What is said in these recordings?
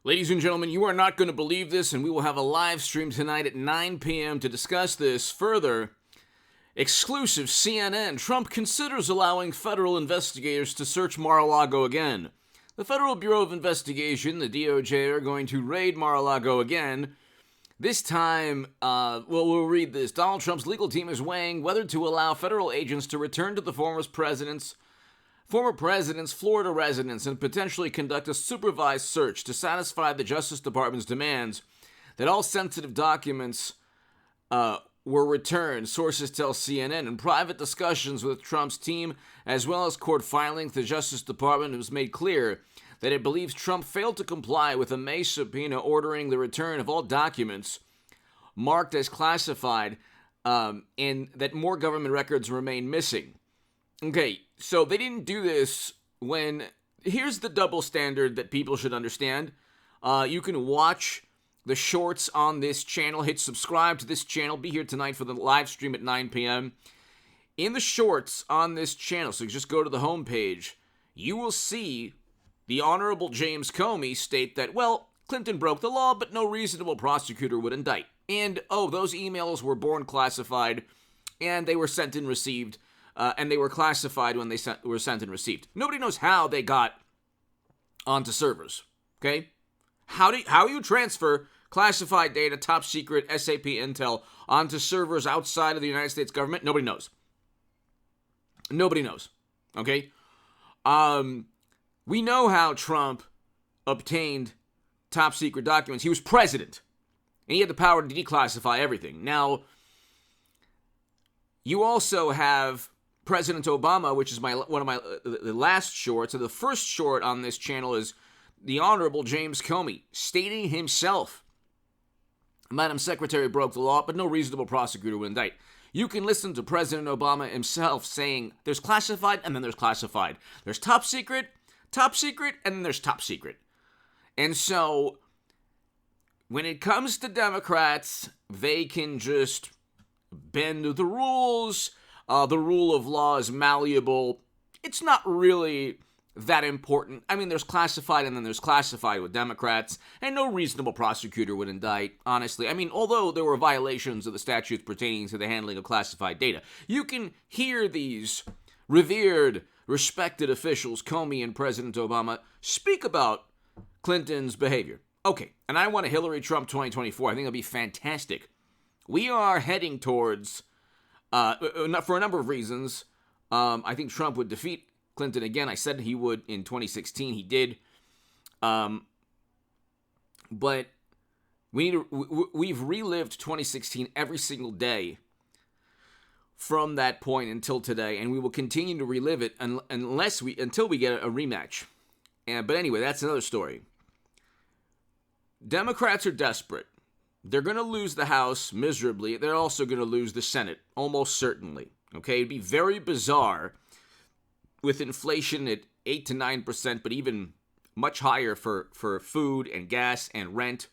Ladies and gentlemen, you are not going to believe this, and we will have a live stream tonight at 9 p.m. to discuss this further. Exclusive CNN. Trump considers allowing federal investigators to search Mar-a-Lago again. The Federal Bureau of Investigation, the DOJ, are going to raid Mar-a-Lago again. This time, we'll read this. Donald Trump's legal team is weighing whether to allow federal agents to return to the former president's Florida residence and potentially conduct a supervised search to satisfy the Justice Department's demands that all sensitive documents were returned, sources tell CNN. In private discussions with Trump's team, as well as court filings, the Justice Department has made clear that it believes Trump failed to comply with a May subpoena ordering the return of all documents marked as classified, and that more government records remain missing. Okay, so they didn't do this when... Here's the double standard that people should understand. You can watch the shorts on this channel. Hit subscribe to this channel. Be here tonight for the live stream at 9 p.m. In the shorts on this channel, so you just go to the homepage, you will see the Honorable James Comey state that, well, Clinton broke the law, but no reasonable prosecutor would indict. And, those emails were born classified, and they were sent and received, and they were classified when they were sent and received. Nobody knows how they got onto servers, okay? How you transfer classified data, top secret, SAP intel, onto servers outside of the United States government? Nobody knows. Nobody knows, okay? We know how Trump obtained top secret documents. He was president, and he had the power to declassify everything. Now, you also have President Obama, which is the last short. So the first short on this channel is the Honorable James Comey stating himself, Madam Secretary broke the law, but no reasonable prosecutor would indict. You can listen to President Obama himself saying there's classified and then there's classified. There's top secret, and then there's top secret. And so when it comes to Democrats, they can just bend the rules. The rule of law is malleable. It's not really that important. I mean, there's classified and then there's classified with Democrats, and no reasonable prosecutor would indict, honestly. I mean, although there were violations of the statutes pertaining to the handling of classified data, you can hear these revered, respected officials, Comey and President Obama, speak about Clinton's behavior. Okay, and I want a Hillary Trump 2024. I think it'll be fantastic. We are heading towards, for a number of reasons, I think Trump would defeat Clinton again. I said he would in 2016. He did. But we've relived 2016 every single day from that point until today, and we will continue to relive it until we get a rematch. But anyway, that's another story. Democrats are desperate. They're going to lose the House miserably. They're also going to lose the Senate, almost certainly. Okay, it'd be very bizarre with inflation at 8 to 9%, but even much higher for food and gas and rent.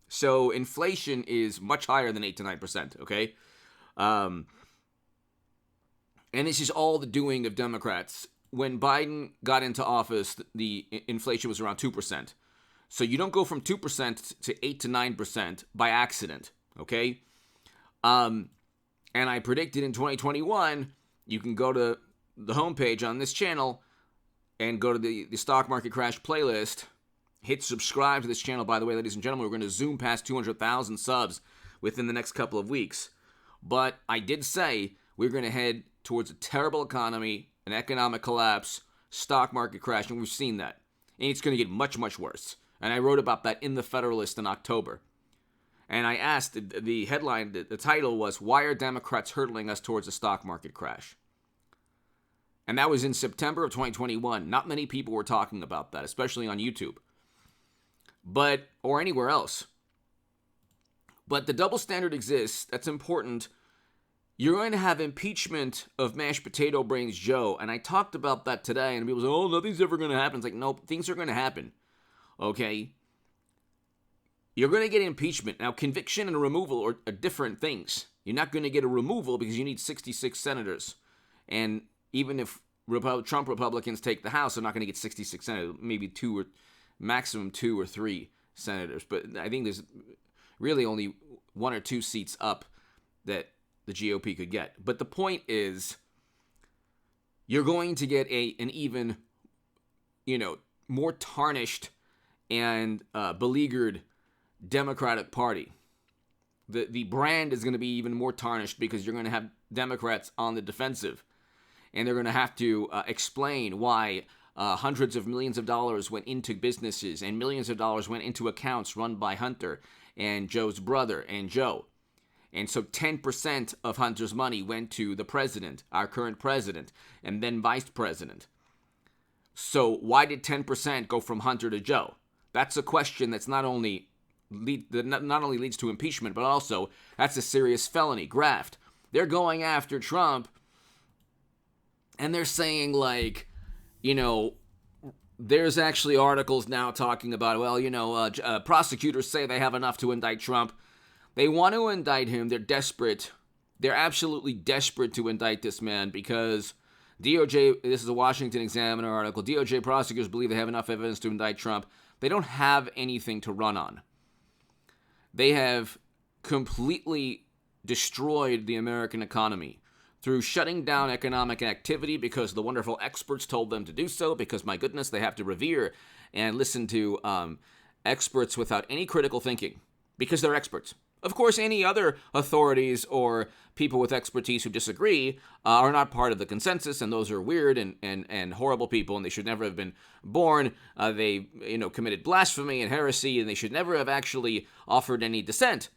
So inflation is much higher than 8 to 9%, okay? And this is all the doing of Democrats. When Biden got into office, the inflation was around 2%. So you don't go from 2% to 8 to 9% by accident, okay? And I predicted in 2021, you can go to the homepage on this channel and go to the stock market crash playlist. Hit subscribe to this channel, by the way, ladies and gentlemen. We're going to zoom past 200,000 subs within the next couple of weeks. But I did say we're going to head towards a terrible economy, an economic collapse, stock market crash, and we've seen that. And it's going to get much, much worse. And I wrote about that in the Federalist in October. And I asked, the headline, the title was, Why Are Democrats Hurtling Us Towards a Stock Market Crash? And that was in September of 2021. Not many people were talking about that, especially on YouTube. Or anywhere else. But the double standard exists. That's important. You're going to have impeachment of mashed potato brains Joe. And I talked about that today. And people say, oh, nothing's ever going to happen. It's like, no, things are going to happen. Okay? You're going to get impeachment. Now, conviction and removal are different things. You're not going to get a removal because you need 66 senators. And even if Trump Republicans take the House, they're not going to get 66 senators. Maybe maximum 2 or 3. senators, but I think there's really only 1 or 2 seats up that the GOP could get. But the point is, you're going to get an even, more tarnished and beleaguered Democratic Party. The brand is going to be even more tarnished because you're going to have Democrats on the defensive, and they're going to have to explain why hundreds of millions of dollars went into businesses and millions of dollars went into accounts run by Hunter and Joe's brother and Joe. And so 10% of Hunter's money went to the president, our current president, and then vice president. So why did 10% go from Hunter to Joe? That's a question that's not only leads to impeachment, but also that's a serious felony, graft. They're going after Trump, and they're saying, like, there's actually articles now talking about, prosecutors say they have enough to indict Trump. They want to indict him. They're desperate. They're absolutely desperate to indict this man because DOJ, this is a Washington Examiner article, DOJ prosecutors believe they have enough evidence to indict Trump. They don't have anything to run on. They have completely destroyed the American economy through shutting down economic activity because the wonderful experts told them to do so, because, my goodness, they have to revere and listen to experts without any critical thinking because they're experts. Of course, any other authorities or people with expertise who disagree are not part of the consensus, and those are weird and horrible people, and they should never have been born. They committed blasphemy and heresy, and they should never have actually offered any dissent,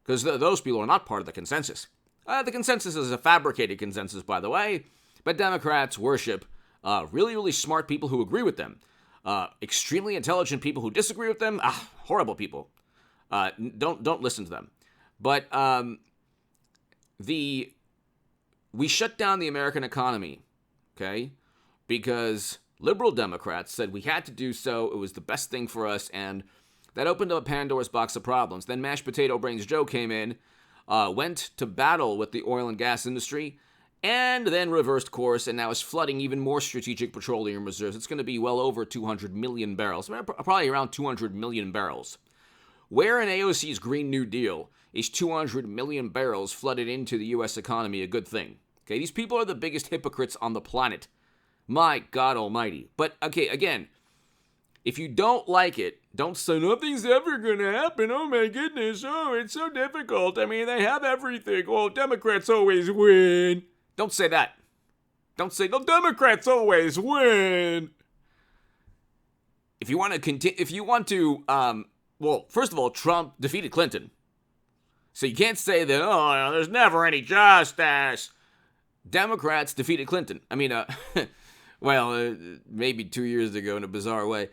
because those people are not part of the consensus. The consensus is a fabricated consensus, by the way, but Democrats worship really, really smart people who agree with them, extremely intelligent people who disagree with them, horrible people. Don't listen to them. But we shut down the American economy, okay, because liberal Democrats said we had to do so. It was the best thing for us, and that opened up Pandora's box of problems. Then Mashed Potato Brains Joe came in, went to battle with the oil and gas industry, and then reversed course, and now is flooding even more strategic petroleum reserves. It's going to be well over 200 million barrels, probably around 200 million barrels. Where in AOC's Green New Deal is 200 million barrels flooded into the U.S. economy a good thing? Okay, these people are the biggest hypocrites on the planet. My God almighty. But, okay, again, if you don't like it, don't say nothing's ever going to happen. Oh, my goodness. Oh, it's so difficult. I mean, they have everything. Oh, Democrats always win. Don't say that. Don't say, no, Democrats always win. If you want to well, first of all, Trump defeated Clinton. So you can't say that, there's never any justice. Democrats defeated Clinton. I mean, maybe 2 years ago in a bizarre way.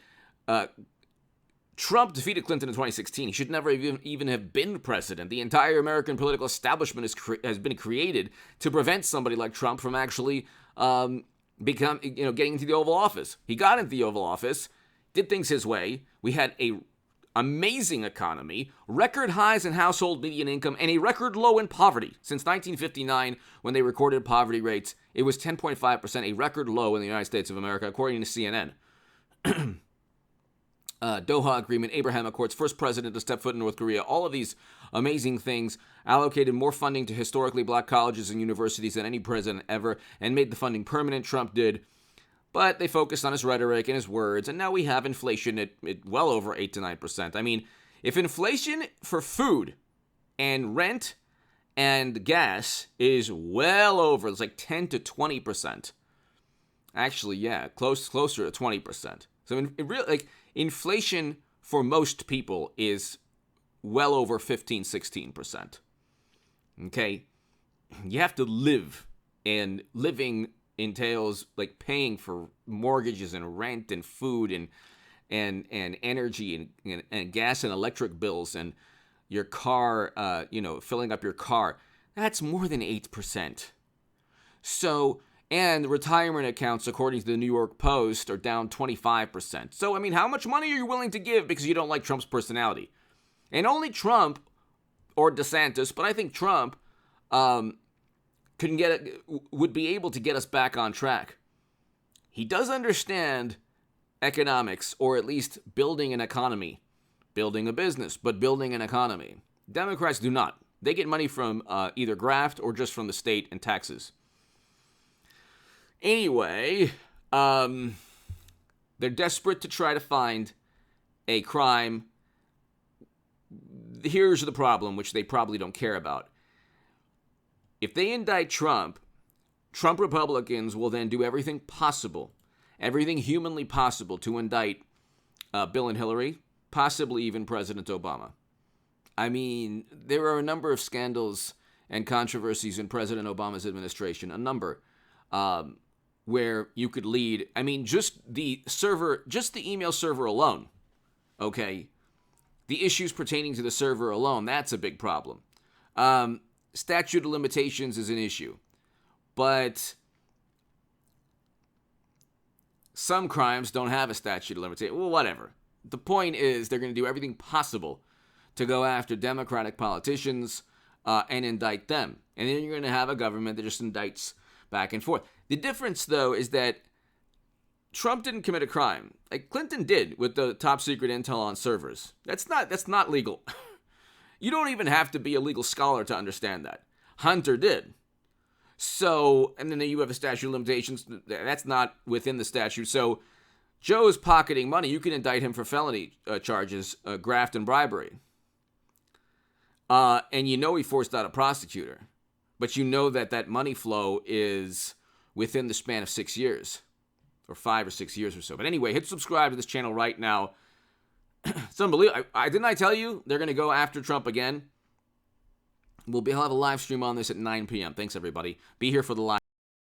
Trump defeated Clinton in 2016. He should never even have been president. The entire American political establishment has been created to prevent somebody like Trump from actually getting into the Oval Office. He got into the Oval Office, did things his way. We had a amazing economy, record highs in household median income, and a record low in poverty. Since 1959, when they recorded poverty rates, it was 10.5%, a record low in the United States of America, according to CNN. Doha Agreement, Abraham Accords, first president to step foot in North Korea, all of these amazing things, allocated more funding to historically black colleges and universities than any president ever, and made the funding permanent. Trump did. But they focused on his rhetoric and his words, and now we have inflation at well over 8 to 9%. I mean, if inflation for food and rent and gas is well over, it's like 10 to 20%. Actually, yeah, closer to 20%. So inflation for most people is well over 15, 16%. Okay? You have to live, and living entails like paying for mortgages and rent and food and energy and gas and electric bills and your car, filling up your car. That's more than 8%. So, and retirement accounts, according to the New York Post, are down 25%. So, I mean, how much money are you willing to give because you don't like Trump's personality? And only Trump or DeSantis, but I think Trump, would be able to get us back on track. He does understand economics, or at least building an economy, building a business, but building an economy. Democrats do not. They get money from either graft or just from the state and taxes. Anyway, they're desperate to try to find a crime. Here's the problem, which they probably don't care about. If they indict Trump Republicans will then do everything possible, everything humanly possible to indict Bill and Hillary, possibly even President Obama. I mean, there are a number of scandals and controversies in President Obama's administration, a number, where you could lead. I mean, just the email server alone, okay? The issues pertaining to the server alone, that's a big problem. Statute of limitations is an issue. But some crimes don't have a statute of limitations. Well, whatever. The point is they're going to do everything possible to go after Democratic politicians and indict them. And then you're going to have a government that just indicts back and forth. The difference, though, is that Trump didn't commit a crime. Like Clinton did with the top secret intel on servers. That's not legal. You don't even have to be a legal scholar to understand that. Hunter did. So, and then you have a statute of limitations. That's not within the statute. So, Joe's pocketing money. You can indict him for felony charges, graft and bribery. And you know he forced out a prosecutor. But you know that money flow is within the span of 6 years. Or 5 or 6 years or so. But anyway, hit subscribe to this channel right now. It's unbelievable. Didn't I tell you they're going to go after Trump again? We'll have a live stream on this at 9 p.m. Thanks, everybody. Be here for the live.